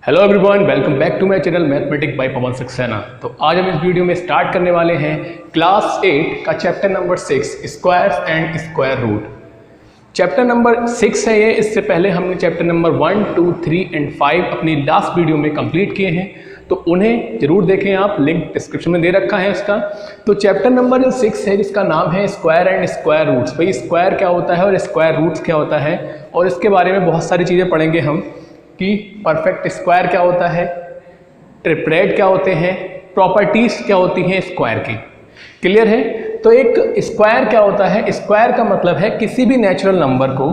Hello everyone, welcome back to my channel mathematics by Pawan Saxena. तो आज हम इस वीडियो में स्टार्ट करने वाले हैं क्लास 8 का chapter number 6 squares and square root. Chapter number 6 है ये। इससे पहले हमने चैप्टर नंबर 1, 2, 3 एंड 5 अपनी लास्ट वीडियो में कंप्लीट किए हैं, तो उन्हें जरूर देखें आप, लिंक डिस्क्रिप्शन में दे रखा है इसका। तो चैप्टर नंबर जो 6 है जिसका नाम है स्क्वायर एंड स्क्वायर रूट्स। भाई स्क्वायर क्या होता है और स्क्वायर रूट्स क्या होता है, और इसके बारे में बहुत सारी चीज़ें पढ़ेंगे हम कि परफेक्ट स्क्वायर क्या होता है, ट्रिपलेट क्या होते हैं, प्रॉपर्टीज क्या होती हैं स्क्वायर की। क्लियर है? तो एक स्क्वायर क्या होता है, स्क्वायर का मतलब है किसी भी नेचुरल नंबर को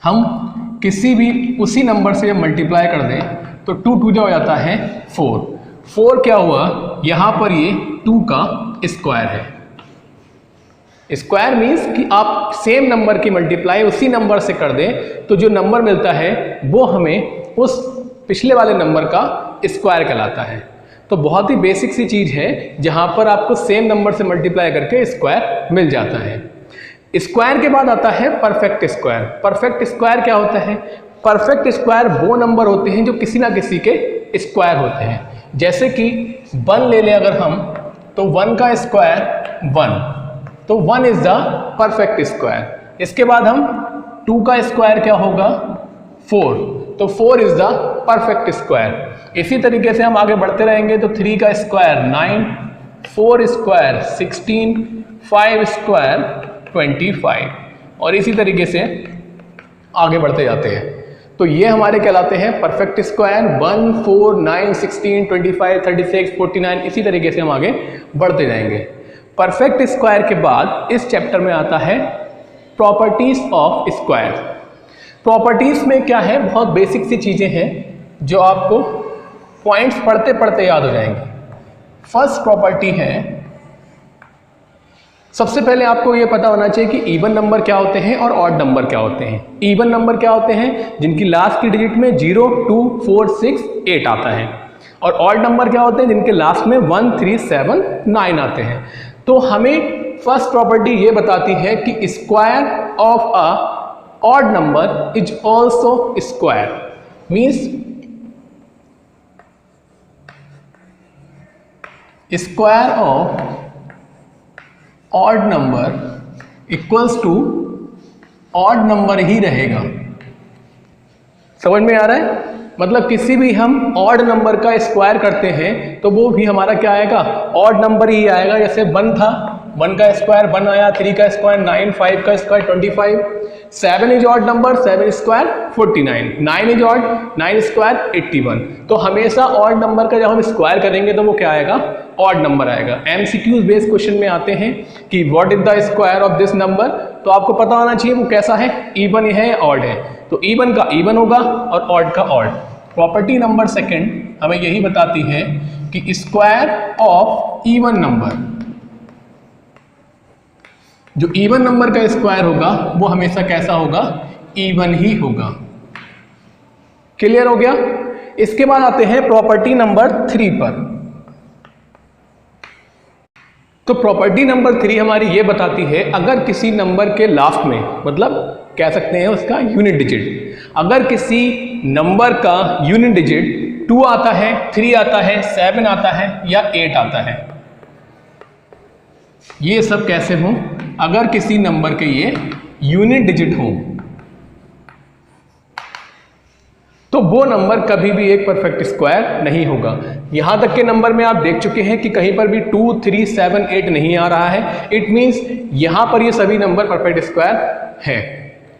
हम किसी भी उसी नंबर से जब मल्टीप्लाई कर दें तो 2 2 हो जाता है 4। 4 क्या हुआ, यहाँ पर ये 2 का स्क्वायर है। स्क्वायर मीन्स कि आप सेम नंबर की मल्टीप्लाई उसी नंबर से कर दें तो जो नंबर मिलता है वो हमें उस पिछले वाले नंबर का स्क्वायर कहलाता है। तो बहुत ही बेसिक सी चीज़ है जहाँ पर आपको सेम नंबर से मल्टीप्लाई करके स्क्वायर मिल जाता है। स्क्वायर के बाद आता है परफेक्ट स्क्वायर। परफेक्ट स्क्वायर क्या होता है? परफेक्ट स्क्वायर वो नंबर होते हैं जो किसी ना किसी के स्क्वायर होते हैं। जैसे कि 1 ले लें अगर हम, तो 1 का स्क्वायर 1, तो 1 इज द परफेक्ट स्क्वायर। इसके बाद हम 2 का स्क्वायर क्या होगा, 4, तो 4 इज द परफेक्ट स्क्वायर। इसी तरीके से हम आगे बढ़ते रहेंगे तो 3 का स्क्वायर 9, 4 स्क्वायर 16, 5 स्क्वायर 25, और इसी तरीके से आगे बढ़ते जाते हैं। तो ये हमारे कहलाते हैं परफेक्ट स्क्वायर। 1, 4, 9, 16, 25, 36, 49, इसी तरीके से हम आगे बढ़ते जाएंगे। परफेक्ट स्क्वायर के बाद इस चैप्टर में आता है प्रॉपर्टीज ऑफ स्क्वायर। प्रॉपर्टीज में क्या है, बहुत बेसिक सी चीजें हैं जो आपको पॉइंट्स पढ़ते पढ़ते याद हो जाएंगी। फर्स्ट प्रॉपर्टी है, सबसे पहले आपको ये पता होना चाहिए कि इवन नंबर क्या होते हैं और ऑड नंबर क्या होते हैं। इवन नंबर क्या होते हैं, जिनकी लास्ट की डिजिट में 0, 2, 4, 6, 8 आता है, और ऑड नंबर क्या होते हैं जिनके लास्ट में 1, 3, 7, 9 आते हैं। तो हमें फर्स्ट प्रॉपर्टी ये बताती है कि square of a odd number is also square. Means square of odd number equals to odd number ही रहेगा। समझ में आ रहा है? मतलब किसी भी हम ऑड नंबर का स्क्वायर करते हैं तो वो भी हमारा क्या आएगा, ऑड नंबर ही आएगा। जैसे 1 था, 1 का स्क्वायर 1 आया, 3 का स्क्वायर 9, 5 का square 25, 7 is odd number, 7 square 49, 9 is odd, 9 square 81। तो हमेशा ऑड नंबर का जब हम स्क्वायर करेंगे तो वो क्या आएगा, ऑड नंबर आएगा। एमसीक्यूज बेस्ड क्वेश्चन में आते हैं कि what is the square of this number, तो आपको पता होना चाहिए वो कैसा है, इवन है या ऑड है। तो इवन का इवन होगा और ऑड का ऑड। प्रॉपर्टी नंबर सेकंड हमें यही बताती है कि स्क्वायर ऑफ इवन नंबर, जो इवन नंबर का स्क्वायर होगा वो हमेशा कैसा होगा, इवन ही होगा। क्लियर हो गया? इसके बाद आते हैं प्रॉपर्टी नंबर 3 पर। तो प्रॉपर्टी नंबर 3 हमारी ये बताती है, अगर किसी नंबर के लास्ट में, मतलब कह सकते हैं उसका यूनिट डिजिट, अगर किसी नंबर का यूनिट डिजिट 2 आता है, 3 आता है, 7 आता है या 8 आता है, ये सब कैसे हों, अगर किसी नंबर के ये यूनिट डिजिट हो तो वो नंबर कभी भी एक परफेक्ट स्क्वायर नहीं होगा। यहां तक के नंबर में आप देख चुके हैं कि कहीं पर भी 2, 3, 7, 8 नहीं आ रहा है। इट मींस यहां पर ये सभी नंबर परफेक्ट स्क्वायर है,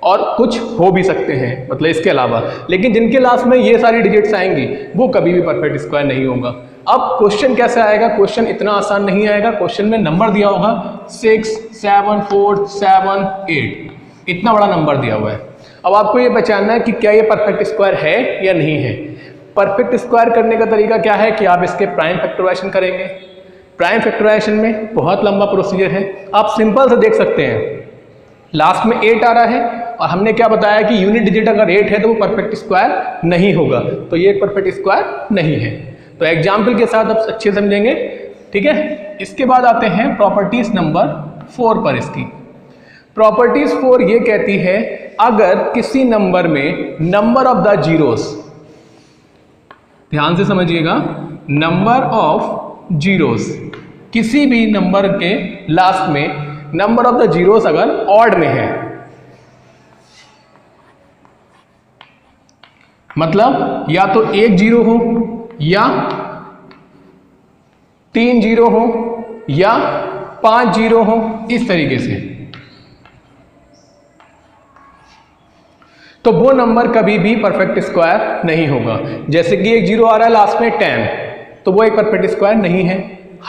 और कुछ हो भी सकते हैं मतलब इसके अलावा, लेकिन जिनके लास्ट में ये सारी डिजिट्स आएंगी वो कभी भी परफेक्ट स्क्वायर नहीं होगा। अब क्वेश्चन कैसे आएगा, क्वेश्चन इतना आसान नहीं आएगा। क्वेश्चन में नंबर दिया होगा 6, 7, 4, 7, 8, इतना बड़ा नंबर दिया हुआ है। अब आपको ये पहचानना है कि क्या ये परफेक्ट स्क्वायर है या नहीं है। परफेक्ट स्क्वायर करने का तरीका क्या है कि आप इसके प्राइम फैक्टराइजेशन करेंगे। प्राइम फैक्टराइजेशन में बहुत लंबा प्रोसीजर है, आप सिंपल से देख सकते हैं। लास्ट में 8 आ रहा है और हमने क्या बताया कि यूनिट डिजिट अगर 8 है तो वो परफेक्ट स्क्वायर नहीं होगा, तो ये एक परफेक्ट स्क्वायर नहीं है। तो एग्जाम्पल के साथ आप अच्छे समझेंगे, ठीक है। इसके बाद आते हैं प्रॉपर्टीज नंबर 4 पर। इसकी प्रॉपर्टीज 4 ये कहती है, अगर किसी नंबर में नंबर ऑफ द जीरोस ध्यान से समझिएगा, नंबर ऑफ जीरोस, किसी भी नंबर के लास्ट में नंबर ऑफ द जीरोस अगर ऑड में है, मतलब या तो 1 जीरो हो या 3 जीरो हो या 5 जीरो हो, इस तरीके से, तो वो नंबर कभी भी परफेक्ट स्क्वायर नहीं होगा। जैसे कि 1 जीरो आ रहा है लास्ट में 10, तो वो एक परफेक्ट स्क्वायर नहीं है।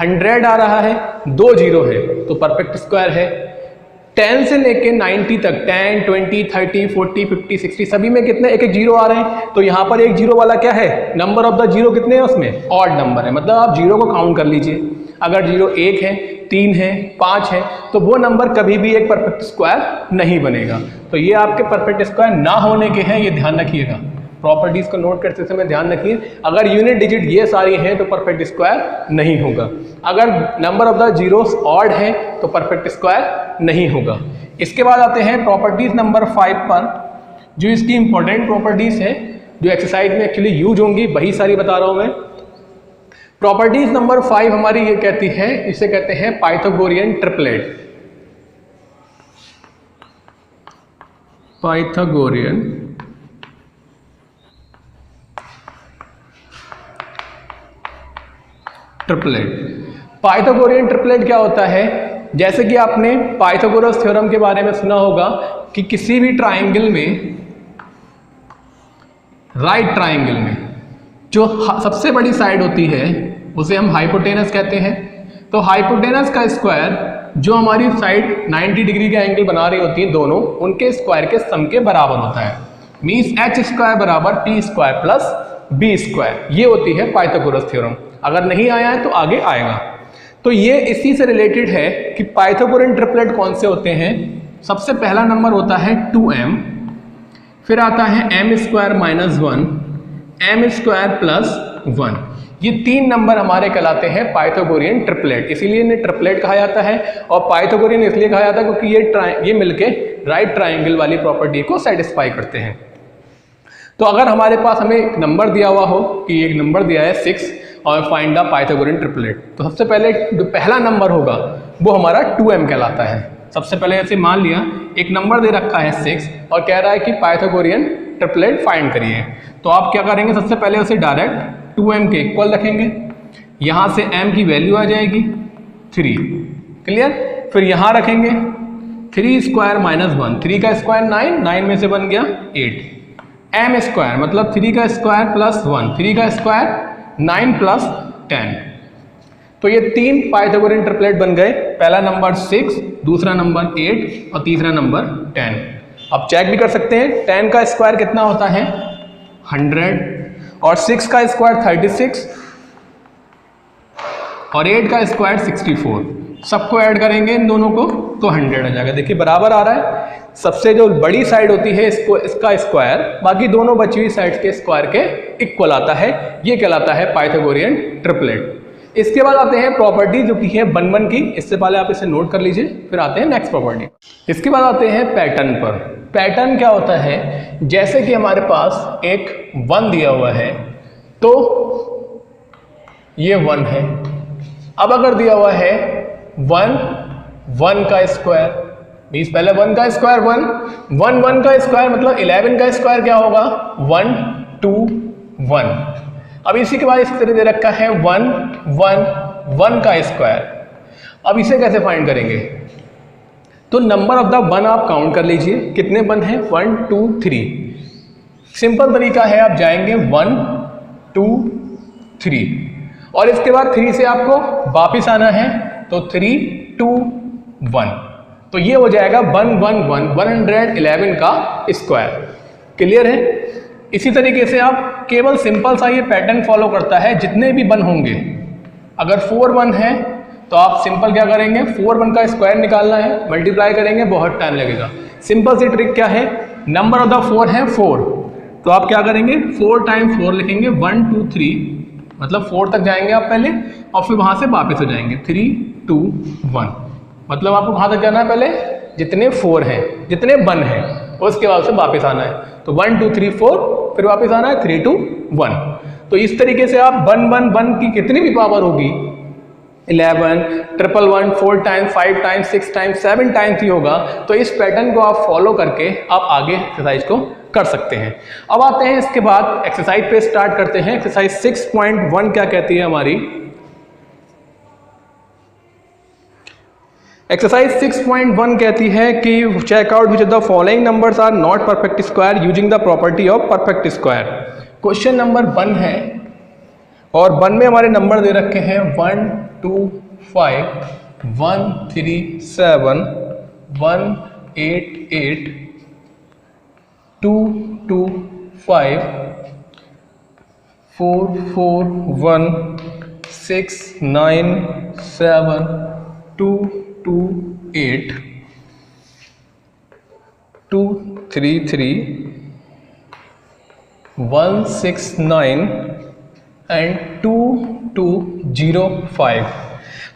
100 आ रहा है, 2 जीरो है, तो परफेक्ट स्क्वायर है। 10 से लेके 90 तक 10, 20, 30, 40, 50, 60 सभी में कितने एक एक जीरो आ रहे हैं, तो यहाँ पर एक जीरो वाला क्या है, नंबर ऑफ द जीरो कितने हैं उसमें, ऑड नंबर है, मतलब आप जीरो को काउंट कर लीजिए। अगर जीरो 1 है, 3 है, 5 है, तो वो नंबर कभी भी एक परफेक्ट स्क्वायर नहीं बनेगा। तो ये आपके परफेक्ट स्क्वायर ना होने के हैं, ये ध्यान रखिएगा। प्रॉपर्टीज को नोट करते समय ध्यान रखिए, अगर यूनिट डिजिट ये सारी हैं तो परफेक्ट स्क्वायर नहीं होगा। अगर number of the zeros odd है तो परफेक्ट स्क्वायर नहीं होगा। इसके बाद आते हैं प्रॉपर्टीज नंबर 5 पर, जो इसकी इंपॉर्टेंट प्रॉपर्टीज है, जो एक्सरसाइज में एक्चुअली यूज होंगी, वही सारी बता रहा हूं मैं। प्रॉपर्टीज नंबर 5 हमारी ये कहती है, इसे कहते हैं Pythagorean triplet. Pythagorean triplet. Pythagorean triplet क्या होता है, जैसे कि आपने पाइथागोरस थ्योरम के बारे में सुना होगा कि किसी भी ट्राइंगल में, राइट ट्राइंगल में जो सबसे बड़ी साइड होती है उसे हम हाइपोटेनस कहते हैं। तो हाइपोटेनस का स्क्वायर, जो हमारी साइड 90 डिग्री का एंगल बना रही होती है दोनों, उनके स्क्वायर के सम के बराबर होता है। मीन्स एच स्क्वायर बराबर T square plus B square, ये होती है पाइथागोरस थ्योरम। अगर नहीं आया है तो आगे आएगा। तो ये इसी से रिलेटेड है कि पाइथागोरियन ट्रिपलेट कौन से होते हैं। सबसे पहला नंबर होता है 2m, फिर आता है m square minus 1, m square plus 1। ये 3 नंबर हमारे कहलाते हैं पाइथागोरियन ट्रिपलेट, इसीलिए इन्हें ट्रिपलेट कहा जाता है। और पाइथागोरियन इसलिए कहा जाता है क्योंकि ये मिलके राइट ट्राइंगल वाली प्रॉपर्टी को सेटिस्फाई करते हैं। तो अगर हमारे पास हमें एक नंबर दिया हुआ हो कि एक नंबर दिया है 6 और फाइंड द पाइथागोरियन ट्रिपलेट, तो सबसे पहले जो पहला नंबर होगा वो हमारा 2m कहलाता है। सबसे पहले ऐसे मान लिया एक नंबर दे रखा है 6 और कह रहा है कि पाइथागोरियन ट्रिपलेट फाइंड करिए, तो आप क्या करेंगे, सबसे पहले उसे डायरेक्ट 2m के इक्वल रखेंगे, यहाँ से m की वैल्यू आ जाएगी 3, क्लियर। फिर यहाँ रखेंगे 3 स्क्वायर माइनस 1, 3 का स्क्वायर 9, 9 में से बन गया 8, m स्क्वायर मतलब 3 का स्क्वायर प्लस 1, 3 का स्क्वायर 9 प्लस 10। तो ये 3 पाइथागोरियन ट्रिपलेट बन गए, पहला नंबर 6, दूसरा नंबर 8 और तीसरा नंबर 10। अब चेक भी कर सकते हैं, 10 का स्क्वायर कितना होता है 100, और 6 का स्क्वायर 36 और 8 का स्क्वायर 64। सबको ऐड करेंगे इन दोनों को तो 100 आ जाएगा। देखिए बराबर आ रहा है। सबसे जो बड़ी साइड होती है इसका स्क्वायर बाकी दोनों बची हुई साइड्स के स्क्वायर के इक्वल आता है, ये कहलाता है पाइथागोरियन ट्रिपलेट। इसके बाद आते हैं प्रॉपर्टी जो की है 1 की, इससे पहले आप इसे नोट कर लीजिए। फिर आते हैं नेक्स्ट प्रॉपर्टी। इसके बाद आते हैं पैटर्न पर। पैटर्न क्या होता है, जैसे कि हमारे पास एक 1 दिया हुआ है तो ये 1 है। अब अगर दिया हुआ है 1 का स्क्वायर, मीन्स पहले 1 का स्क्वायर 1 का स्क्वायर मतलब 11 का स्क्वायर क्या होगा 1 2 1। अब इसी के बाद इस तरह दे रखा है 1 1 1 का स्क्वायर। अब इसे कैसे फाइंड करेंगे, तो नंबर ऑफ द 1 आप काउंट कर लीजिए, कितने 1 हैं 1 2 3। सिंपल तरीका है, आप जाएंगे 1 2 3 और इसके बाद 3 से आपको वापिस आना है तो 3 2 1, तो ये हो जाएगा 111 का स्क्वायर। क्लियर है। इसी तरीके से आप केवल सिंपल सा ये पैटर्न फॉलो करता है, जितने भी 1 होंगे, अगर 4 1 है तो आप सिंपल क्या करेंगे 4 1 का स्क्वायर निकालना है, मल्टीप्लाई करेंगे, बहुत टाइम लगेगा। सिंपल सी ट्रिक क्या है, नंबर ऑफ द 4 है 4, तो आप क्या करेंगे 4 टाइम्स 4 लिखेंगे 1 2 3, मतलब 4 तक जाएंगे आप पहले और फिर वहां से वापस हो जाएंगे 3 2 1, मतलब आपको कहाँ तक जाना है, पहले जितने 4 हैं जितने 1 हैं उसके बाद से वापस आना है, तो 1 2 3 4 फिर वापस आना है 3 2 1। तो इस तरीके से आप 1 1 1 की कितनी भी पावर होगी 11, 111, 4 टाइम्स, 5 टाइम्स, 6 टाइम्स, 7 टाइम्स ही होगा। तो इस पैटर्न को आप फॉलो करके आप आगे एक्सरसाइज को कर सकते हैं। अब आते हैं इसके बाद एक्सरसाइज पे स्टार्ट करते हैं। एक्सरसाइज 6.1 क्या कहती है हमारी? एक्सरसाइज 6.1 कहती है कि check out which of the following numbers are not perfect square using the property of perfect square. Question number 1 है और 1 में हमारे नंबर दे रखे हैं 1 2 5 1 3 7 1 8 8 2 2 5 4 4 1 6 9 7 2 2 8 2 3 3 1 6 9 एंड 2 2 0 5।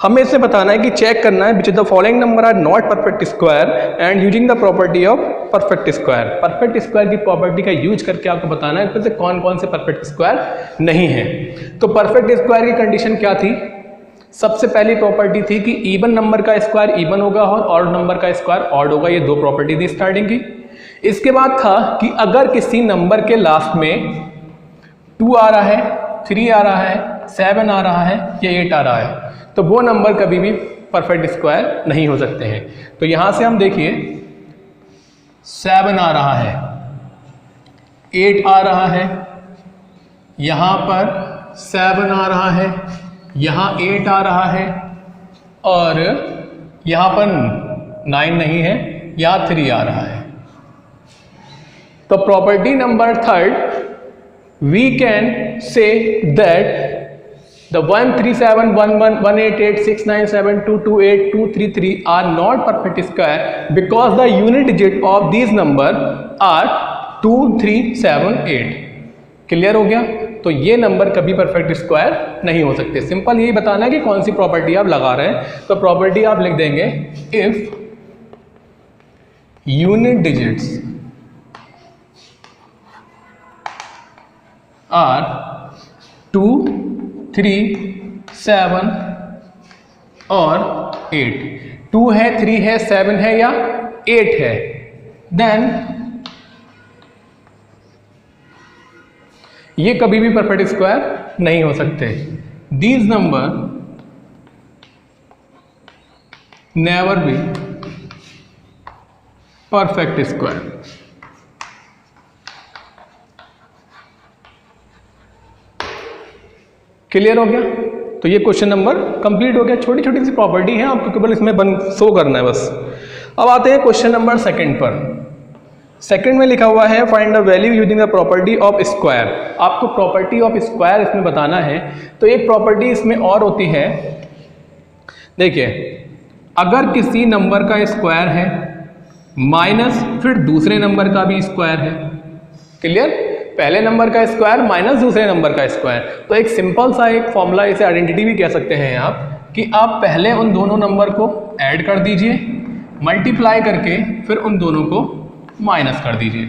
हमें इसे बताना है कि चेक करना है which the following number are not perfect square and using the property of perfect square. Perfect square की प्रॉपर्टी का यूज करके आपको बताना है कि कौन कौन से परफेक्ट स्क्वायर नहीं है। तो परफेक्ट स्क्वायर की कंडीशन क्या थी? सबसे पहली प्रॉपर्टी थी कि इवन नंबर का स्क्वायर इवन होगा और ऑड नंबर का स्क्वायर ऑड होगा। ये 2 प्रॉपर्टी थी स्टार्टिंग की। इसके बाद था कि अगर किसी नंबर के लास्ट में 2 आ रहा है, 3 आ रहा है, 7 आ रहा है या 8 आ रहा है तो वो नंबर कभी भी परफेक्ट स्क्वायर नहीं हो सकते हैं। तो यहां से हम देखिए 7 आ रहा है, 8 आ रहा है, यहां पर 7 आ रहा है, यहां 8 आ रहा है और यहां पर 9 नहीं है, यहां 3 आ रहा है। तो property number 3 we can say that the 1 3 7 1 1 1 8 8 6 9 7 2 2 8 2 3 3 are not perfect square because the unit digit of these number are 2 3 7 8। Clear हो गया? तो ये नंबर कभी परफेक्ट स्क्वायर नहीं हो सकते। सिंपल यही बताना है कि कौन सी प्रॉपर्टी आप लगा रहे हैं। तो प्रॉपर्टी आप लिख देंगे इफ यूनिट डिजिट्स आर 2 3 7 और 8, 2 है, 3 है, 7 है या 8 है, देन ये कभी भी परफेक्ट स्क्वायर नहीं हो सकते। These number never be perfect square. Clear हो गया? तो ये क्वेश्चन नंबर कंप्लीट हो गया। छोटी छोटी सी प्रॉपर्टी है, आपको केवल इसमें शो करना है बस। अब आते हैं क्वेश्चन नंबर 2 पर। सेकंड में लिखा हुआ है find the value using the property of square. आपको प्रॉपर्टी ऑफ स्क्वायर इसमें बताना है। तो एक प्रॉपर्टी इसमें और होती है, देखिए अगर किसी नंबर का स्क्वायर है माइनस फिर दूसरे नंबर का भी स्क्वायर है। क्लियर? पहले नंबर का स्क्वायर माइनस दूसरे नंबर का स्क्वायर। तो एक सिंपल सा एक फॉर्मूला, इसे आइडेंटिटी भी कह सकते हैं आप, कि आप पहले उन दोनों नंबर को ऐड कर दीजिए, मल्टीप्लाई करके फिर उन दोनों को माइनस कर दीजिए।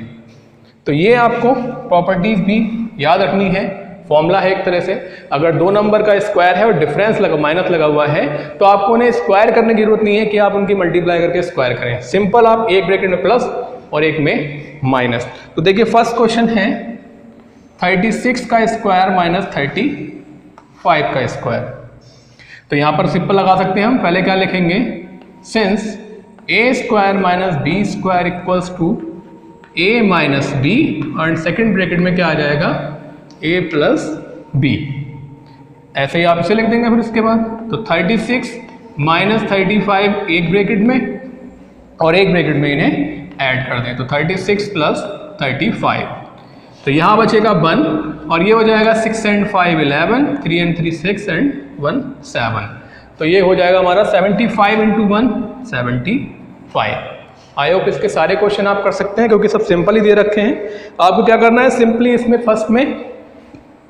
तो ये आपको प्रॉपर्टीज भी याद रखनी है। फॉर्मूला है एक तरह से, अगर 2 नंबर का स्क्वायर है और डिफरेंस माइनस लगा हुआ है तो आपको उन्हें स्क्वायर करने की जरूरत नहीं है कि आप उनकी मल्टीप्लाई करके स्क्वायर करें। सिंपल आप एक ब्रैकेट में प्लस और एक में माइनस। तो देखिए फर्स्ट क्वेश्चन है 36 का स्क्वायर माइनस 35 का स्क्वायर। तो यहाँ पर सिंपल लगा सकते हैं हम। पहले क्या लिखेंगे? Since A square minus B square equals to A minus B, और सेकेंड ब्रैकेट में क्या आ जाएगा? A plus B. ऐसे ही आप इसे लिख देंगे। फिर उसके बाद तो 36 माइनस 35 एक ब्रैकेट में और एक ब्रैकेट में इन्हें ऐड कर दें, तो 36 प्लस 35। तो यहाँ बचेगा 1 और ये हो जाएगा 6 and 5 11, 3 and 3 6 and 1 7। तो ये हो जाएगा हमारा 75 into 1 75। आई होप इसके सारे क्वेश्चन आप कर सकते हैं क्योंकि सब सिंपल ही दे रखे हैं। आपको क्या करना है? सिंपली इसमें फर्स्ट में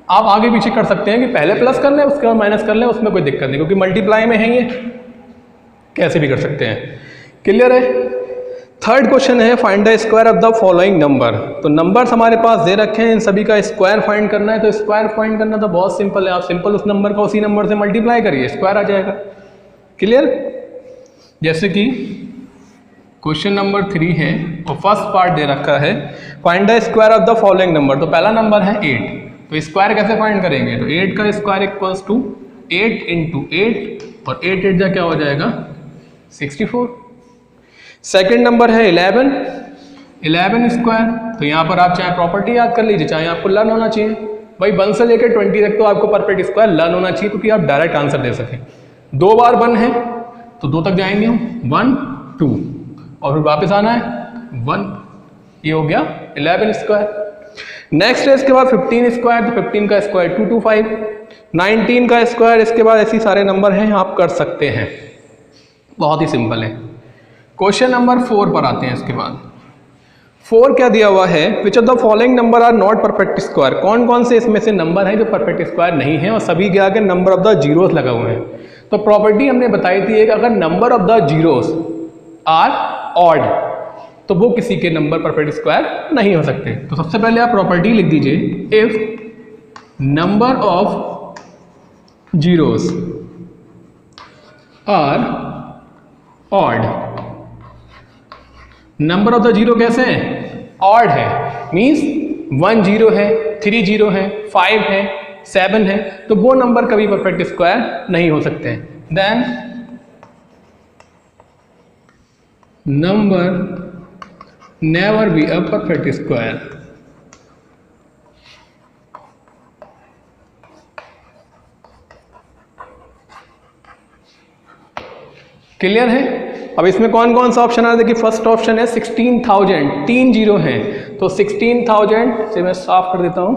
आप आगे पीछे कर सकते हैं कि पहले प्लस कर लें उसके बाद माइनस कर लें, उसमें कोई दिक्कत नहीं क्योंकि मल्टीप्लाई में है, ये कैसे भी कर सकते हैं। क्लियर है? थर्ड क्वेश्चन है find the square of the following number. तो नंबर्स हमारे पास दे रखे हैं, इन सभी का स्क्वायर फाइंड करना है। तो स्क्वायर फाइंड करना तो बहुत सिंपल है, आप सिंपल उस नंबर का उसी नंबर से मल्टीप्लाई करिए, स्क्वायर आ जाएगा। क्लियर? जैसे कि क्वेश्चन नंबर 3 है और फर्स्ट पार्ट दे रखा है find the square of the following number. तो पहला नंबर है 8, तो स्क्वायर कैसे फाइंड करेंगे? तो 8 का स्क्वायर इक्वल्स टू 8 इंटू 8 और 8 8 जा क्या हो जाएगा 64। सेकेंड नंबर है 11 स्क्वायर। तो यहाँ पर आप चाहे प्रॉपर्टी याद कर लीजिए, चाहे आपको लर्न होना चाहिए भाई 1 से लेकर 20 तक, तो आपको परफेक्ट स्क्वायर लर्न होना चाहिए क्योंकि आप डायरेक्ट आंसर दे सकें। 2 बार 1 है तो 2 तक जाएंगे हम, 1 2 और फिर वापस आना है 1, ये हो गया 11 स्क्वायर। नेक्स्ट है इसके बाद 15 स्क्वायर। तो 15 का स्क्वायर 225, 19 का स्क्वायर, इसके बाद ऐसे सारे नंबर हैं आप कर सकते हैं, बहुत ही सिंपल है। क्वेश्चन नंबर 4 पर आते हैं। इसके बाद 4 क्या दिया हुआ है, which of the following number are not perfect square. कौन कौन से इसमें से नंबर हैं जो परफेक्ट स्क्वायर नहीं है और सभी के आगे नंबर ऑफ द जीरोस लगा हुए हैं। तो प्रॉपर्टी हमने बताई थी एक, अगर number of the zeros are odd तो वो किसी के नंबर परफेक्ट स्क्वायर नहीं हो सकते। तो सबसे पहले आप प्रॉपर्टी लिख दीजिए, if number of zeros are odd. Number of the zero कैसे है? ऑड है, मीन्स 1 0 है, 3 0 है, 5 है, 7 है, तो वो नंबर कभी परफेक्ट स्क्वायर नहीं हो सकते। Then number never be a perfect square. Clear है? अब इसमें कौन कौन सा ऑप्शन आ रहा है? देखिए फर्स्ट ऑप्शन है 16,000, 3 जीरो हैं, तो 16,000 से मैं साफ कर देता हूं।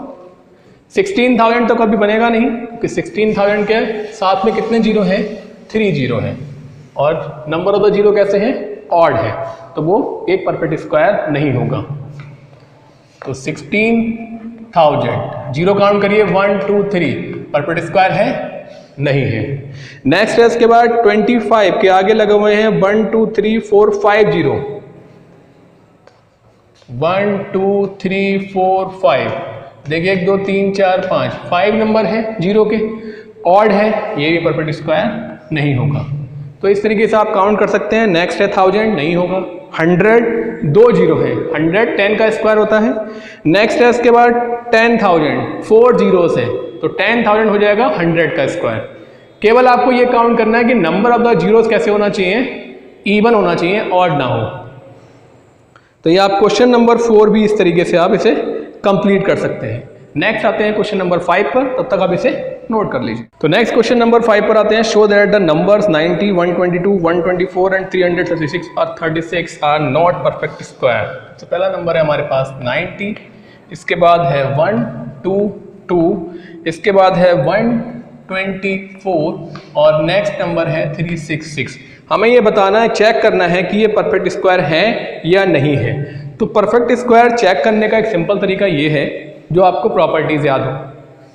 16,000 तो कभी बनेगा नहीं क्योंकि 16,000 के साथ में कितने जीरो हैं? 3 जीरो हैं, और नंबर ऑफ द जीरो कैसे हैं? ऑड है, तो वो एक परफेक्ट स्क्वायर नहीं होगा। तो 16,000 जीरो काउंट करिए 1 2 3, परफेक्ट स्क्वायर है? नहीं है। नेक्स्ट है इसके बाद 25 के आगे लगे हुए हैं 1 2 3 4 5 जीरो, 1 2 3 4 5, देखिए 1 2 3 4 5 नंबर है जीरो के, ऑड है, ये भी परफेक्ट स्क्वायर नहीं होगा। तो इस तरीके से आप काउंट कर सकते हैं। नेक्स्ट है 1000, नहीं होगा। 100 2 जीरो है, 100 10 का स्क्वायर होता है। नेक्स्ट है इसके बाद 10,000, 4 जीरोस है, तो 10,000 हो जाएगा 100 का स्क्वायर। केवल आपको ये काउंट करना है कि नंबर ऑफ द जीरोस कैसे होना चाहिए? इवन होना चाहिए, ऑड ना हो। तो ये आप क्वेश्चन नंबर 4 भी इस तरीके से आप इसे कंप्लीट कर सकते हैं। नेक्स्ट आते हैं क्वेश्चन नंबर 5 पर, तब तक आप इसे नोट कर लीजिए। तो नेक्स्ट क्वेश्चन नंबर 5 पर आते हैं, show that the numbers 90 122 124 and 336 और 36 आर नॉट परफेक्ट स्क्वायर। तो पहला नंबर है हमारे पास 90, इसके बाद है 122, इसके बाद है 124 और नेक्स्ट नंबर है 366। हमें ये बताना है, चेक करना है कि ये परफेक्ट स्क्वायर है या नहीं है। तो परफेक्ट स्क्वायर चेक करने का एक सिंपल तरीका ये है, जो आपको प्रॉपर्टीज याद हो,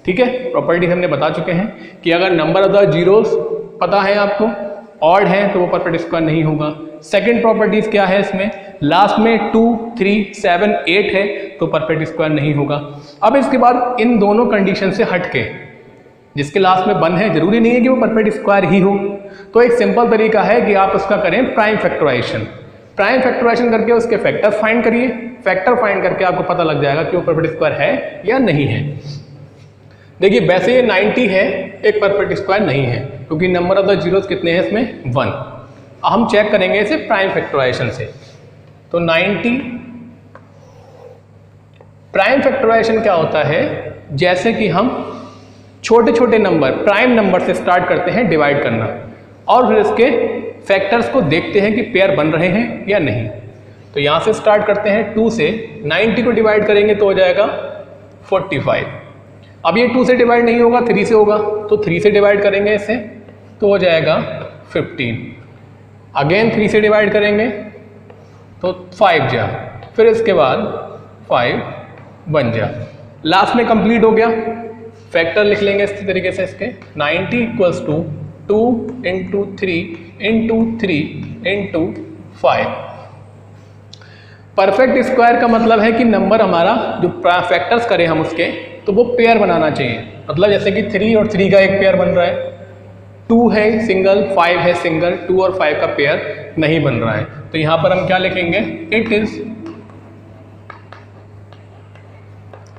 ठीक है। प्रॉपर्टीज हमने बता चुके हैं कि अगर नंबर ऑफ द जीरोस पता है आपको, ऑड है, तो वो परफेक्ट स्क्वायर नहीं होगा। सेकंड प्रॉपर्टीज क्या है इसमें, लास्ट में 2 3 7 8 है, तो परफेक्ट स्क्वायर नहीं होगा। अब इसके बाद इन दोनों कंडीशन से हटके जिसके लास्ट में 1 है, जरूरी नहीं है कि वो परफेक्ट स्क्वायर ही हो। तो एक सिंपल तरीका है कि आप उसका करें प्राइम फैक्टराइजेशन। प्राइम फैक्टराइजेशन करके उसके फैक्टर फाइंड करिए, फैक्टर फाइंड करके आपको पता लग जाएगा कि वो परफेक्ट स्क्वायर है या नहीं है। देखिए वैसे ये 90 है, एक परफेक्ट स्क्वायर नहीं है क्योंकि नंबर ऑफ द जीरोस कितने हैं इसमें? 1। हम चेक करेंगे इसे प्राइम फैक्टराइजेशन से। तो 90 प्राइम फैक्टराइजेशन क्या होता है, जैसे कि हम छोटे छोटे नंबर प्राइम नंबर से स्टार्ट करते हैं डिवाइड करना, और फिर इसके फैक्टर्स को देखते हैं कि पेयर बन रहे हैं या नहीं। तो यहाँ से स्टार्ट करते हैं 2 से, 90 को डिवाइड करेंगे तो हो जाएगा 45। अब ये 2 से डिवाइड नहीं होगा, 3 से होगा, तो 3 से डिवाइड करेंगे इसे तो हो जाएगा 15। अगेन 3 से डिवाइड करेंगे तो 5 जा, फिर इसके बाद 5 बन जा, लास्ट में कंप्लीट हो गया। फैक्टर लिख लेंगे इस तरीके से इसके, 90 equals to 2 into 3 into 3 into 5। Perfect square का मतलब है कि नंबर हमारा जो फैक्टर्स करें हम उसके, तो वो पेयर बनाना चाहिए। मतलब जैसे कि 3 और 3 का एक पेयर बन रहा है, 2 है सिंगल, 5 है सिंगल, 2 और 5 का पेयर नहीं बन रहा है। तो यहाँ पर हम क्या लिखेंगे, it is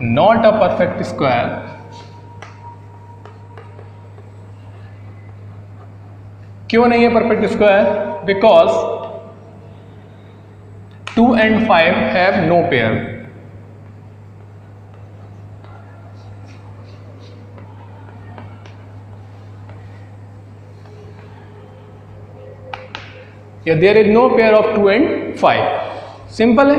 not a perfect square क्यों नहीं है perfect square? Because 2 and 5 have no pair. There is no pair of 2 and 5. Simple है।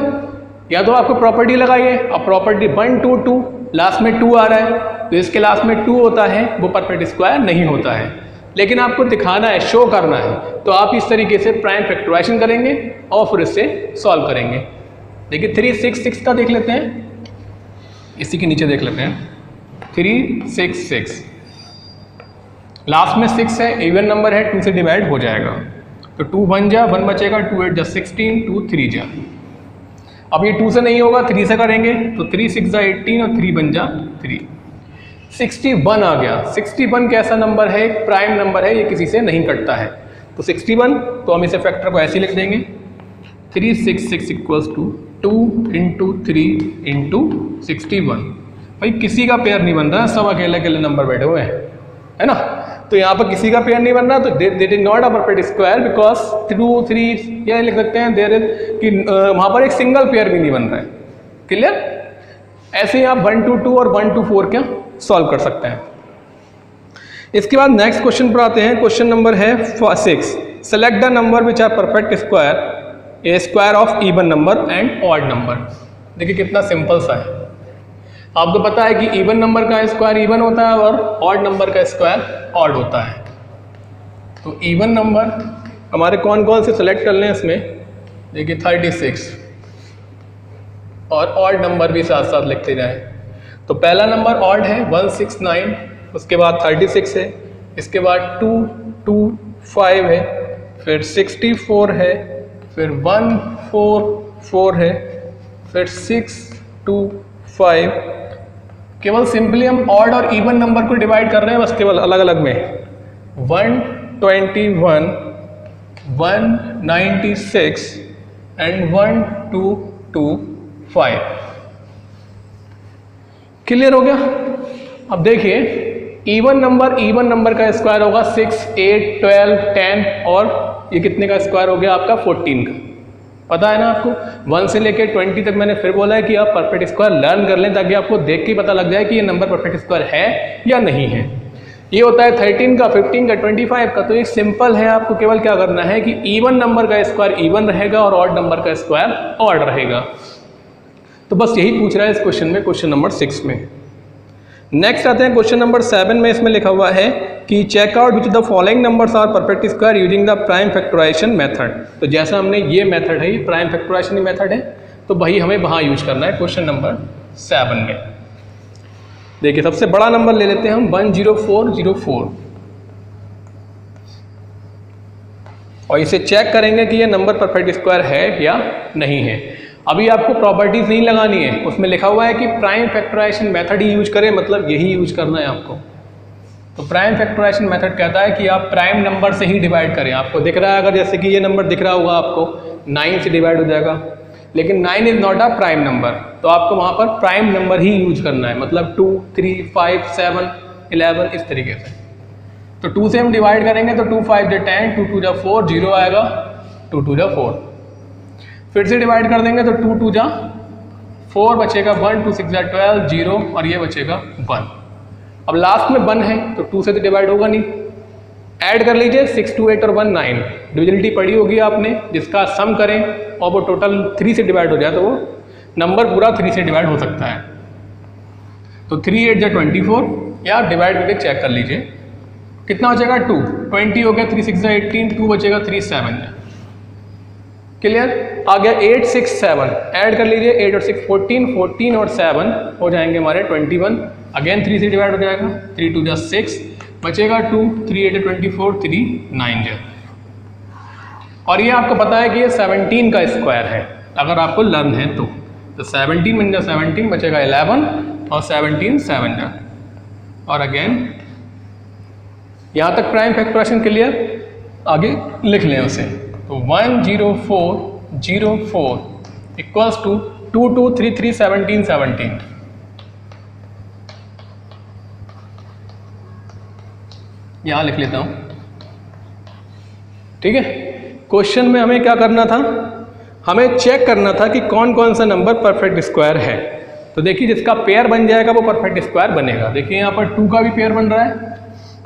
या तो आपको प्रॉपर्टी लगाइए, अब प्रॉपर्टी 1 2 2 लास्ट में 2 आ रहा है, तो इसके लास्ट में 2 होता है, वो परफेक्ट स्क्वायर नहीं होता है। लेकिन आपको दिखाना है, शो करना है, तो आप इस तरीके से प्राइम फैक्टराइजेशन करेंगे और फिर इससे सॉल्व करेंगे। देखिए 3 6 6 का देख लेते हैं, इसी के नीचे देख लेते हैं। 3 6 6 लास्ट में 6 है, इवन नंबर है, 2 से डिवाइड हो जाएगा, तो 2 1 जा, 1 बचेगा, 2 8 जा 16, 2 3 जा। अब ये 2 से नहीं होगा, 3 से करेंगे, तो 3 6 जा 18 और 3 बन जा 3। 61 आ गया। 61 कैसा नंबर है? एक प्राइम नंबर है, ये किसी से नहीं कटता है। तो 61, तो हम इसे फैक्टर को ऐसे लिख देंगे, 366 इक्वल्स टू 2 × 3 × 61। भाई किसी का पेयर नहीं बन रहा, सब अकेले अकेले नंबर बैठे हुए हैं, है ना। तो यहाँ पर किसी का पेयर नहीं बन रहा, तो that is not a perfect square because 2 3 यह लिख सकते हैं देयर इज कि वहाँ पर एक सिंगल पेयर भी नहीं बन रहा है। क्लियर? ऐसे ही आप 1 2 2 और 1 2 4 क्या सॉल्व कर सकते हैं। इसके बाद नेक्स्ट क्वेश्चन पर आते हैं। क्वेश्चन नंबर है 6। Select the number which are perfect square, a square of even number and odd number. देखिए कितना सिंपल सा है। आपको पता है कि इवन नंबर का स्क्वायर इवन होता है और ऑड नंबर का स्क्वायर ऑड होता है। तो इवन नंबर हमारे कौन कौन से सेलेक्ट कर लें इसमें, देखिए 36, और ऑड नंबर भी साथ साथ लिखते जाएं। तो पहला नंबर ऑड है 169, उसके बाद 36 है, इसके बाद 2 2 5 है, फिर 64 है, फिर 1 4 4 है, फिर 6 2 5। केवल सिंपली हम ऑड और इवन नंबर को डिवाइड कर रहे हैं, बस केवल अलग अलग में। 121 196 एंड 1225। क्लियर हो गया? अब देखिए इवन नंबर का स्क्वायर होगा 6 8 12 10, और ये कितने का स्क्वायर हो गया आपका 14 का। पता है ना आपको, 1 से लेकर 20 तक मैंने फिर बोला है कि आप परफेक्ट स्क्वायर लर्न कर लें, ताकि आपको देख के पता लग जाए कि ये नंबर परफेक्ट स्क्वायर है या नहीं है। ये होता है 13 का, 15 का, 25 का। तो ये सिंपल है, आपको केवल क्या करना है कि इवन नंबर का स्क्वायर इवन रहेगा और ऑड नंबर का स्क्वायर ऑड रहेगा। तो बस यही पूछ रहा है इस क्वेश्चन में, क्वेश्चन नंबर 6 में। नेक्स्ट आते हैं क्वेश्चन नंबर 7 में। इसमें लिखा हुआ है कि check out which the following numbers are perfect square using the prime factorisation method. तो जैसा हमने ये मेथड है, ये प्राइम फैक्टराइजेशन मेथड है, तो वही हमें वहाँ यूज करना है क्वेश्चन नंबर 7 में। देखिए सबसे बड़ा नंबर ले लेते हैं हम 10404, और इसे चेक करेंगे कि ये नंबर परफेक्ट स्क्वायर है या नहीं है। अभी आपको प्रॉपर्टीज नहीं लगानी है, उसमें लिखा हुआ है कि प्राइम फैक्टराइजेशन मेथड ही यूज करें, मतलब यही यूज करना है आपको। तो प्राइम फैक्टराइजेशन मेथड कहता है कि आप प्राइम नंबर से ही डिवाइड करें। आपको दिख रहा है, अगर जैसे कि ये नंबर दिख रहा होगा आपको, 9 से डिवाइड हो जाएगा, लेकिन 9 is not a prime number, तो आपको वहाँ पर प्राइम नंबर ही यूज करना है, मतलब 2 3 5 7 11 इस तरीके से। तो 2 से हम डिवाइड करेंगे तो 2 5 जा 10, 2 2 जा 4, 0 आएगा, 2 2 जा 4। फिर से डिवाइड कर देंगे तो 2 2 जा 4 बचेगा, 1 2 6 जा 12, 0, और ये बचेगा 1। अब लास्ट में 1 है तो 2 से तो डिवाइड होगा नहीं। ऐड कर लीजिए 6 2 8 और 1 9। डिविजिबिलिटी पढ़ी होगी आपने, जिसका सम करें और वो टोटल 3 से डिवाइड हो जाए तो वो नंबर पूरा 3 से डिवाइड हो सकता है। तो 3 8 जा 24, या डिवाइड करके चेक कर लीजिए कितना बचेगा, 2 20 हो गया, 3 6 जा 18, 2 बचेगा, 3 7 है। क्लियर? आ गया 8 6 7, ऐड कर लीजिए 8 और 6 14, 14 और 7 हो जाएंगे हमारे 21। अगेन 3 से डिवाइड हो जाएगा, 3 2 जा 6 बचेगा, 2 3 8 24, 3 9 जा। और ये आपको पता है कि ये 17 का स्क्वायर है। अगर आपको लर्न है तो 17 बन जा 17, बचेगा 11 और 17 7 जा। और अगेन यहाँ तक प्राइम फैक्टराइजेशन क्लियर, आगे लिख लें उसे। तो 10404 इक्वल्स टू 2233 17 17। यहाँ लिख लेता हूँ, ठीक है। क्वेश्चन में हमें क्या करना था, हमें चेक करना था कि कौन कौन सा नंबर परफेक्ट स्क्वायर है। तो देखिए जिसका पेयर बन जाएगा वो परफेक्ट स्क्वायर बनेगा। देखिए यहाँ पर 2 का भी पेयर बन रहा है,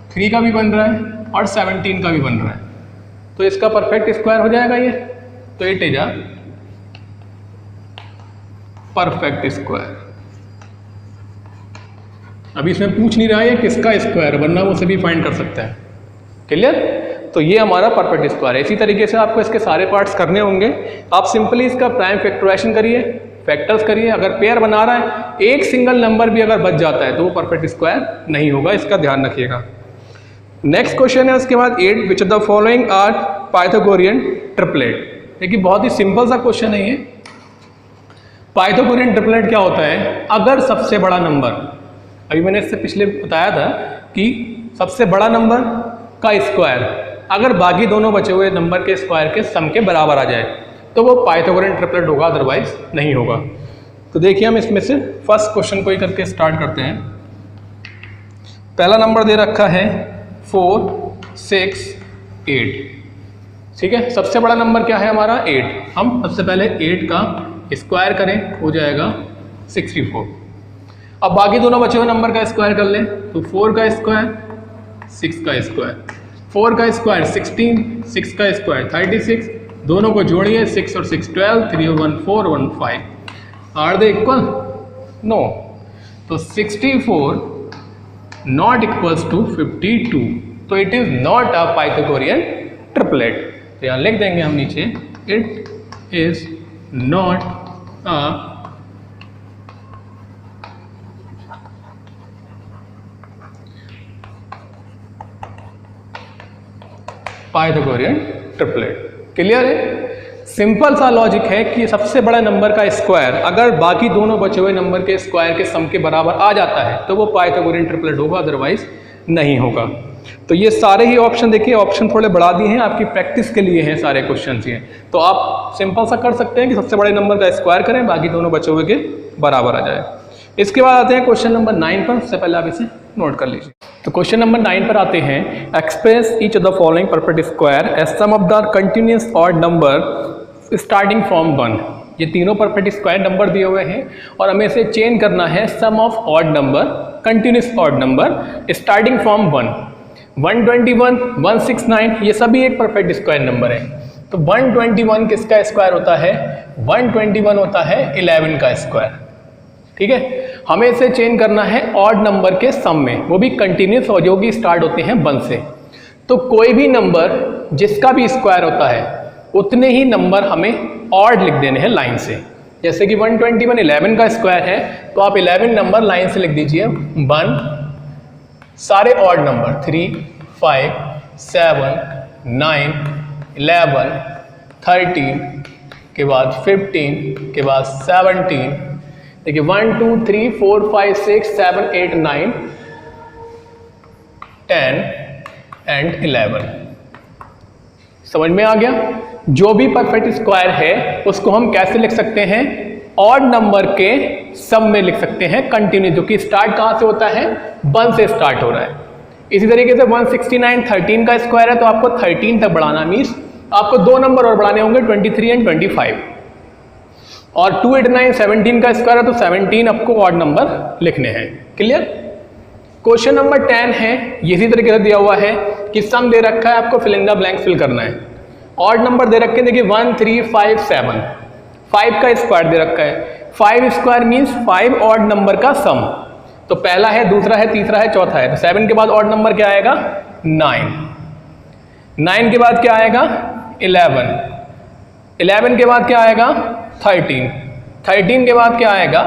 3 का भी बन रहा है और 17 का भी बन रहा है, तो इसका परफेक्ट स्क्वायर हो जाएगा ये। तो it is a perfect square. अभी इसमें पूछ नहीं रहा है किसका स्क्वायर, वरना वो सभी फाइंड कर सकता है। क्लियर? तो ये हमारा परफेक्ट स्क्वायर है। इसी तरीके से आपको इसके सारे पार्ट्स करने होंगे। आप सिंपली इसका प्राइम फैक्टराइजेशन करिए, फैक्टर्स करिए। अगर पेयर बना रहा है, एक सिंगल नंबर भी अगर बच जाता है तो वो परफेक्ट स्क्वायर नहीं होगा, इसका ध्यान रखिएगा। नेक्स्ट क्वेश्चन है उसके बाद 8 which of the following are Pythagorean triplet. देखिए बहुत ही सिंपल सा क्वेश्चन है ये। पाइथागोरियन ट्रिपलेट क्या होता है, अगर सबसे बड़ा नंबर, अभी मैंने इससे पिछले बताया था कि सबसे बड़ा नंबर का स्क्वायर अगर बाकी दोनों बचे हुए नंबर के स्क्वायर के सम के बराबर आ जाए तो वो पाइथागोरियन ट्रिपलेट होगा, अदरवाइज नहीं होगा। तो देखिए हम इसमें से फर्स्ट क्वेश्चन को ही करके स्टार्ट करते हैं। पहला नंबर दे रखा है 4 6 8, ठीक है। सबसे बड़ा नंबर क्या है हमारा 8। हम सबसे पहले 8 का स्क्वायर करें, हो जाएगा 64। अब बाकी दोनों बचे हुए नंबर का स्क्वायर कर लें, तो 4 का स्क्वायर 6 का स्क्वायर, 4 का स्क्वायर 16, 6 का स्क्वायर 36, दोनों को जोड़िए 6 और 6 12, 3 और 1 4 1 5। Are they equal? नो। तो 64 नॉट इक्वल्स टू 52, तो it is not a Pythagorean triplet. तो यहाँ लिख देंगे हम नीचे, it is not a Pythagorean triplet. Clear है? सिंपल सा लॉजिक है कि सबसे बड़ा नंबर का स्क्वायर अगर बाकी दोनों बचे हुए नंबर के स्क्वायर के सम के बराबर आ जाता है तो वो पाइथागोरियन ट्रिपलेट होगा, अदरवाइज नहीं होगा। तो ये सारे ही ऑप्शन देखिए, ऑप्शन थोड़े बढ़ा दिए हैं आपकी प्रैक्टिस के लिए हैं सारे क्वेश्चन ये। तो आप सिंपल सा कर सकते हैं कि सबसे बड़े नंबर का स्क्वायर करें, बाकी दोनों बचे हुए के बराबर आ जाए। इसके बाद आते हैं क्वेश्चन नंबर 9 पर। उससे पहले आप इसे नोट कर लीजिए। तो क्वेश्चन नंबर 9 पर आते हैं, express each of the following perfect square as sum of the continuous odd number starting from 1। ये तीनों परफेक्ट स्क्वायर नंबर दिए हुए हैं और हमें इसे चेंज करना है sum of odd number, continuous odd number starting from 1। 121, 169 ये सभी एक परफेक्ट स्क्वायर नंबर है। तो 121 किसका स्क्वायर होता है? 121 होता है 11 का स्क्वायर, ठीक है। हमें इसे चेंज करना है ऑड नंबर के सम में, वो भी कंटिन्यूस और जो कि स्टार्ट होते हैं 1 से। तो कोई भी नंबर जिसका भी स्क्वायर होता है उतने ही नंबर हमें ऑड लिख देने हैं लाइन से। जैसे कि 121 11 का स्क्वायर है तो आप 11 नंबर लाइन से लिख दीजिए 1, सारे ऑड नंबर 3 5 7 9 11 13 के बाद 15 के बाद 17। देखिए 1 2 3 4 5 6 7 8 9 10 एंड 11। समझ में आ गया? जो भी परफेक्ट स्क्वायर है उसको हम कैसे लिख सकते हैं? ऑड नंबर के सम में लिख सकते हैं, कंटिन्यू, जो कि स्टार्ट कहाँ से होता है? 1 से स्टार्ट हो रहा है। इसी तरीके से 169 13 का स्क्वायर है तो आपको 13 तक बढ़ाना, मीन्स आपको 2 नंबर और बढ़ाने होंगे 23 एंड 25। और 289 17 का स्क्वायर है तो 17 आपको ऑड नंबर लिखने हैं। क्लियर? क्वेश्चन नंबर 10 है, इसी तरीके से दिया हुआ है कि सम दे रखा है, आपको fill in the blank fill करना है। ऑड नंबर दे रखे हैं, देखिए 1 3 5 7, 5 का स्क्वायर दे रखा है। 5 स्क्वायर मीन्स 5 ऑड नंबर का सम। तो पहला है, दूसरा है, तीसरा है, चौथा है। तो 7 के बाद ऑड नंबर क्या आएगा? 9। 9 के बाद क्या आएगा? 11। 11 के बाद क्या आएगा? 13। 13 के बाद क्या आएगा?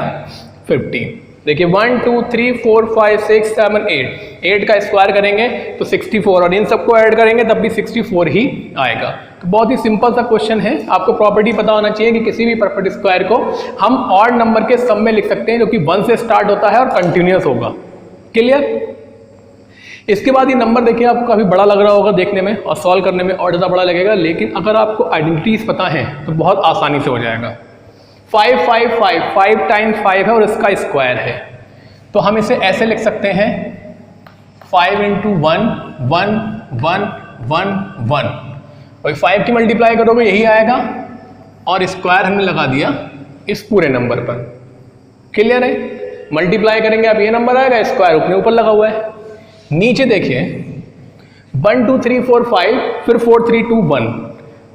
15। देखिए 1 2 3 4 5 6 7 8, 8 का स्क्वायर करेंगे तो 64 और इन सबको ऐड करेंगे तब भी 64 ही आएगा। तो बहुत ही सिंपल सा क्वेश्चन है। आपको प्रॉपर्टी पता होना चाहिए कि किसी भी परफेक्ट स्क्वायर को हम ऑड नंबर के सम में लिख सकते हैं जो कि 1 से स्टार्ट होता है और कंटिन्यूअस होगा। क्लियर? इसके बाद ये नंबर देखिए आपको काफ़ी बड़ा लग रहा होगा देखने में और सॉल्व करने में और ज़्यादा बड़ा लगेगा, लेकिन अगर आपको आइडेंटिटीज पता है तो बहुत आसानी से हो जाएगा। 5 5 5 5 टाइम्स 5 है और इसका स्क्वायर है, तो हम इसे ऐसे लिख सकते हैं 5 × 1 1 1 1 1 और 5 की मल्टीप्लाई करोगे यही आएगा और स्क्वायर हमने लगा दिया इस पूरे नंबर पर। क्लियर है? मल्टीप्लाई करेंगे अब ये नंबर आएगा, स्क्वायर अपने ऊपर लगा हुआ है। नीचे देखिए 1 2 3 4 5 फिर 4 3 2 1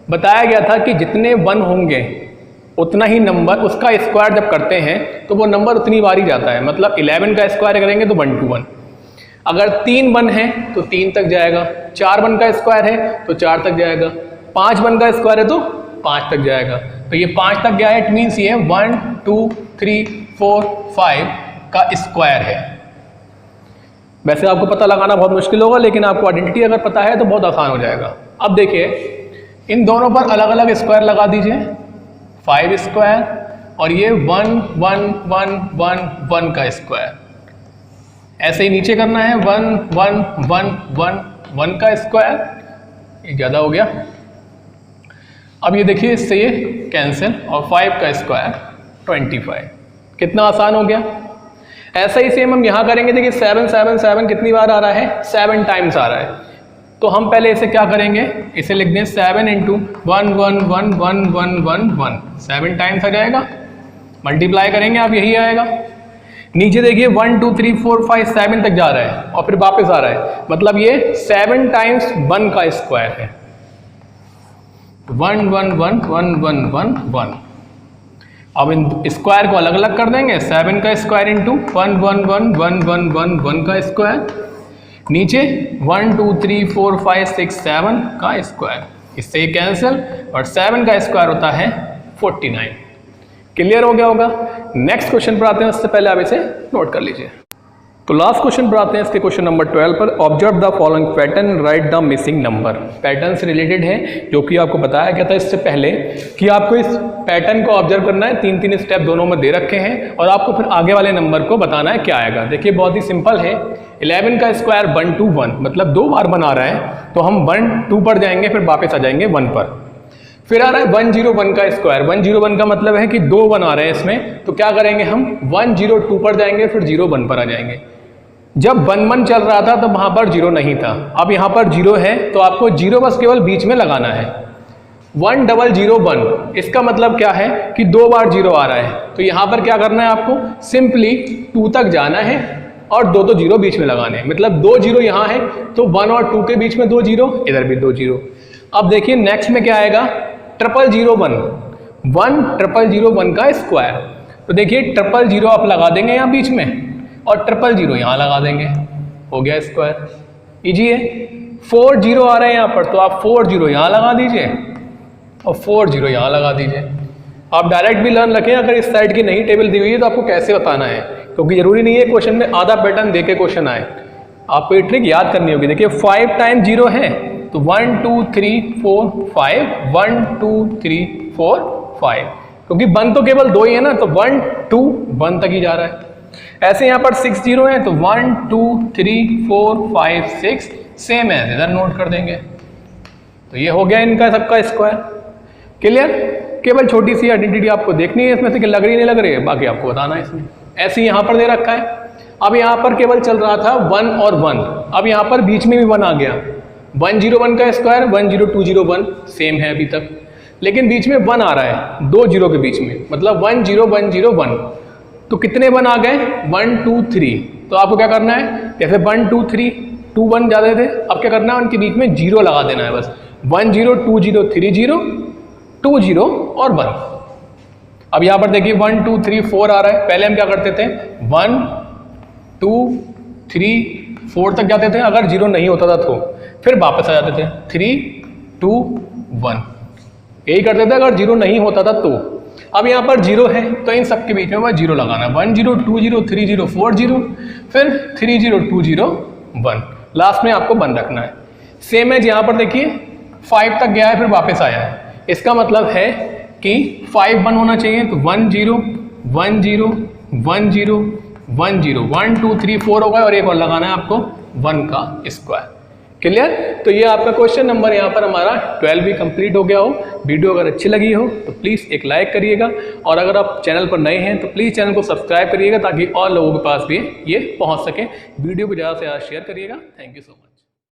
बताया गया था कि जितने 1 होंगे उतना ही नंबर उसका स्क्वायर जब करते हैं तो वो नंबर उतनी बार ही जाता है। मतलब 11 का स्क्वायर करेंगे तो 1 2 1, अगर 3 1 है तो 3 तक जाएगा, 4 1 का स्क्वायर है तो 4 तक जाएगा, 5 1 का स्क्वायर है तो 5 तक जाएगा। तो ये 5 तक गया है, इट मीन्स ये 1 2 3 4 5 का स्क्वायर है। वैसे आपको पता लगाना बहुत मुश्किल होगा, लेकिन आपको आइडेंटिटी अगर पता है तो बहुत आसान हो जाएगा। अब देखिए इन दोनों पर अलग अलग स्क्वायर लगा दीजिए, 5 स्क्वायर और ये 1 1 1 1 1 का स्क्वायर। ऐसे ही नीचे करना है 1 1 1 1 1 का स्क्वायर, ये ज़्यादा हो गया। अब ये देखिए इससे ये कैंसिल और 5 का स्क्वायर 25, कितना आसान हो गया। ऐसा ही सेम हम यहाँ करेंगे। देखिए 7 7 7 कितनी बार आ रहा है, 7 टाइम्स आ रहा है। तो हम पहले इसे क्या करेंगे, इसे लिख दें 7 × 1 1 1 1 1 1 1, 7 टाइम्स आ जाएगा। मल्टीप्लाई करेंगे आप यही आएगा। नीचे देखिए 1 2 3 4 5 7 तक जा रहा है और फिर वापस आ रहा है, मतलब ये 7 टाइम्स 1 का स्क्वायर है। 1 1 1 1 1 1 1। अब इन स्क्वायर को अलग अलग कर देंगे, 7 का स्क्वायर इंटू 1 1 1 1 1 1 1 का स्क्वायर, नीचे 1 2 3 4 5 6 7 का स्क्वायर, इससे कैंसिल और 7 का स्क्वायर होता है 49। क्लियर हो गया होगा। नेक्स्ट क्वेश्चन पर आते हैं, उससे पहले आप इसे नोट कर लीजिए। तो लास्ट क्वेश्चन पर आते हैं, इसके क्वेश्चन नंबर 12 पर। Observe the following pattern, right the missing number. Pattern से रिलेटेड है, जो कि आपको बताया गया था इससे पहले कि आपको इस पैटर्न को ऑब्जर्व करना है। 3 स्टेप दोनों में दे रखे हैं और आपको फिर आगे वाले नंबर को बताना है क्या आएगा। देखिए बहुत ही सिंपल है। 11 का स्क्वायर 1 2 1, मतलब 2 बार बना रहा है, तो हम 1 2 पर जाएंगे फिर वापस आ जाएंगे 1 पर। फिर आ रहा है 101 का स्क्वायर, 101 का मतलब है कि 2 1 आ रहे हैं इसमें, तो क्या करेंगे हम 102 पर जाएंगे फिर 01 पर आ जाएंगे। जब 1 1 चल रहा था तो वहां पर 0 नहीं था, अब यहाँ पर 0 है तो आपको 0 बस केवल बीच में लगाना है। 1001, इसका मतलब क्या है कि 2 बार 0 आ रहा है, तो यहाँ पर क्या करना है आपको, सिंपली 2 तक जाना है और 2 0 बीच में लगाने हैं। मतलब 2 0 यहाँ है तो 1 और 2 के बीच में 2 0, इधर भी 2 0। अब देखिए नेक्स्ट में क्या आएगा, 0001, 1001 का स्क्वायर। तो देखिए 000 आप लगा देंगे यहाँ बीच में और 000 यहाँ लगा देंगे, हो गया स्क्वायर। इजी है। 40 आ रहे हैं यहाँ पर, तो आप 40 यहाँ लगा दीजिए और 40 यहाँ लगा दीजिए। आप डायरेक्ट भी लर्न रखें, अगर इस साइड की नई टेबल दी हुई है तो आपको कैसे बताना है, क्योंकि जरूरी नहीं है क्वेश्चन में आधा पैटर्न देके क्वेश्चन आए, आपको ये ट्रिक याद करनी होगी। देखिए 5 टाइम्स 0 है तो 1 2 3 4 5, 1 2 3 4 5, क्योंकि 1 तो केवल 2 ही है ना, तो 1 2 1 तक ही जा रहा है। ऐसे यहाँ पर 6 0 है तो 1 2 3 4 5 6 सेम है, इधर नोट कर देंगे। तो ये हो गया इनका सबका स्क्वायर। क्लियर। केवल छोटी सी आइडेंटिटी आपको देखनी है इसमें से कि लग रही नहीं लग रही है, बाकी आपको बताना है इसमें। ऐसे यहाँ पर दे रखा है। अब यहाँ पर केवल चल रहा था 1 और 1, अब यहाँ पर बीच में भी 1 आ गया। 101 का स्क्वायर 10201 सेम है अभी तक, लेकिन बीच में 1 आ रहा है 2 0 के बीच में, मतलब 10101। तो कितने 1 आ गए, 1 2 3। तो आपको क्या करना है, जैसे 1 2 3 2 1 ज़्यादा थे, अब क्या करना है उनके बीच में 0 लगा देना है बस। 1 0 2 0 3 0 2 0 और 1। अब यहाँ पर देखिए 1 2 3 4 आ रहा है। पहले हम क्या करते थे 1 2 3 4 तक जाते थे, अगर 0 नहीं होता था तो फिर वापस आ जाते थे 3 2 1, यही करते थे अगर 0 नहीं होता था तो। अब यहाँ पर 0 है तो इन सब के बीच में वह 0 लगाना है, 1 0 2 0 3 0 4 0, फिर 3 0 2 0 1, लास्ट में आपको 1 रखना है। सेम है यहाँ पर देखिए 5 तक गया है फिर वापस आया है, इसका मतलब है कि 5 1 होना चाहिए, तो 1 0 1 0 1 0 1 0 1 2 3 4 होगा और एक और लगाना है आपको 1 का स्क्वायर। क्लियर? तो ये आपका क्वेश्चन नंबर यहाँ पर हमारा 12 भी कंप्लीट हो गया हो। वीडियो अगर अच्छी लगी हो तो प्लीज़ एक लाइक करिएगा, और अगर आप चैनल पर नए हैं तो प्लीज़ चैनल को सब्सक्राइब करिएगा ताकि और लोगों के पास भी ये पहुँच सके। वीडियो को ज़्यादा से ज़्यादा शेयर करिएगा। Thank you so much.